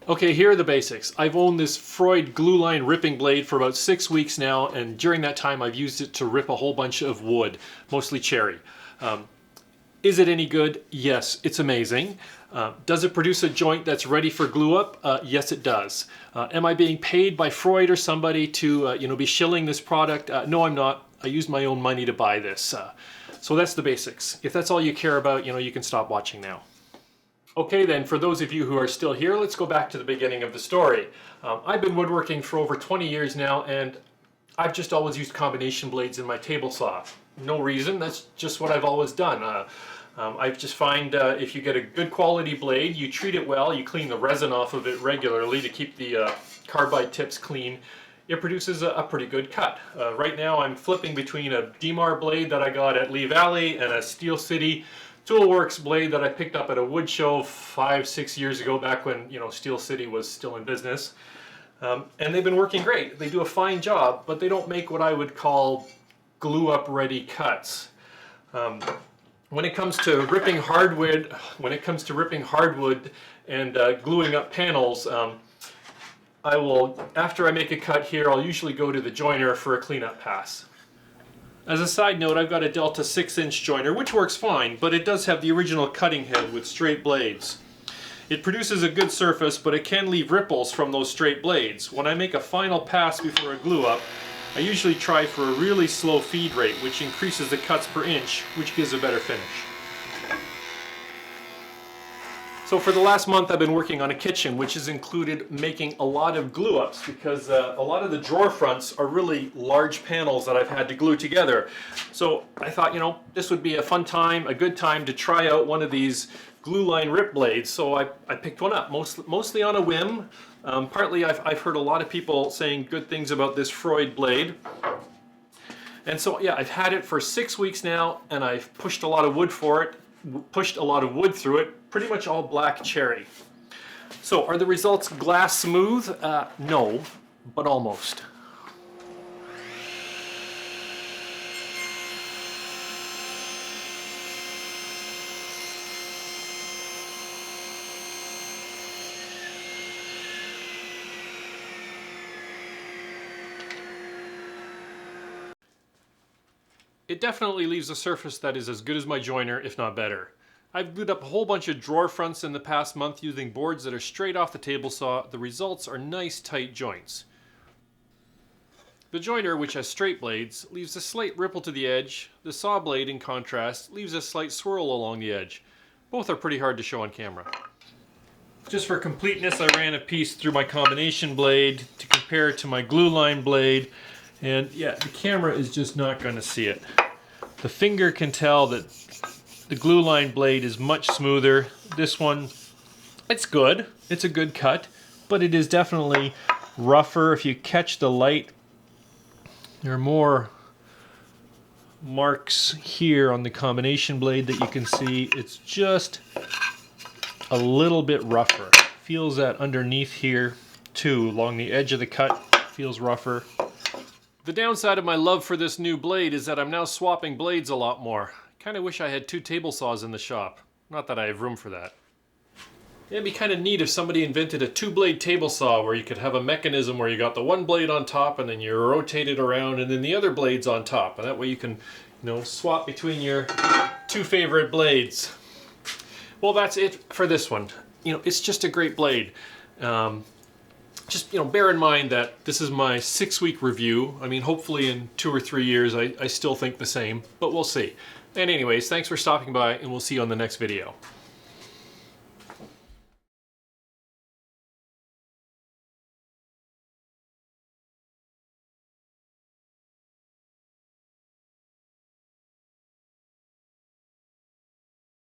Okay, here are the basics. I've owned this Freud Glue line ripping blade for about 6 weeks now, and during that time I've used it to rip a whole bunch of wood, mostly cherry. Is it any good? Yes, it's amazing. Does it produce a joint that's ready for glue up? Yes, it does. Am I being paid by Freud or somebody to be shilling this product? No, I'm not. I used my own money to buy this. So that's the basics. If that's all you care about, you can stop watching now. Okay then, for those of you who are still here, let's go back to the beginning of the story. I've been woodworking for over 20 years now, and I've just always used combination blades in my table saw. No reason, that's just what I've always done. I just find if you get a good quality blade, you treat it well, you clean the resin off of it regularly to keep the carbide tips clean, it produces a pretty good cut. Right now I'm flipping between a Dimar blade that I got at Lee Valley and a Steel City Toolworks blade that I picked up at a wood show 5-6 years ago, back when Steel City was still in business. And they've been working great. They do a fine job, but they don't make what I would call glue up ready cuts. When it comes to ripping hardwood, and gluing up panels, after I make a cut here, I'll usually go to the joiner for a cleanup pass. As a side note, I've got a Delta 6-inch joiner, which works fine, but it does have the original cutting head with straight blades. It produces a good surface, but it can leave ripples from those straight blades. When I make a final pass before a glue up, I usually try for a really slow feed rate, which increases the cuts per inch, which gives a better finish. So for the last month I've been working on a kitchen, which has included making a lot of glue ups, because a lot of the drawer fronts are really large panels that I've had to glue together. So I thought, this would be a fun time, a good time to try out one of these glue line rip blades. So I picked one up, mostly on a whim. Partly I've heard a lot of people saying good things about this Freud blade. And so yeah, I've had it for 6 weeks now, and I've pushed a lot of wood through it, pretty much all black cherry. So are the results glass smooth? No, but almost. It definitely leaves a surface that is as good as my joiner, if not better. I've glued up a whole bunch of drawer fronts in the past month using boards that are straight off the table saw. The results are nice tight joints. The joiner, which has straight blades, leaves a slight ripple to the edge. The saw blade, in contrast, leaves a slight swirl along the edge. Both are pretty hard to show on camera. Just for completeness, I ran a piece through my combination blade to compare it to my glue line blade. And yeah, the camera is just not going to see it. The finger can tell that the glue line blade is much smoother. This one, it's good. It's a good cut, but it is definitely rougher. If you catch the light, there are more marks here on the combination blade that you can see. It's just a little bit rougher. Feels that underneath here too, along the edge of the cut, feels rougher. The downside of my love for this new blade is that I'm now swapping blades a lot more. Kind of wish I had 2 table saws in the shop. Not that I have room for that. It'd be kind of neat if somebody invented a 2-blade table saw where you could have a mechanism where you got the one blade on top and then you rotate it around and then the other blade's on top. And that way you can, swap between your 2 favorite blades. Well, that's it for this one. It's just a great blade. Just bear in mind that this is my 6-week review. I mean, hopefully in 2 or 3 years I still think the same, but we'll see. And anyways, thanks for stopping by, and we'll see you on the next video.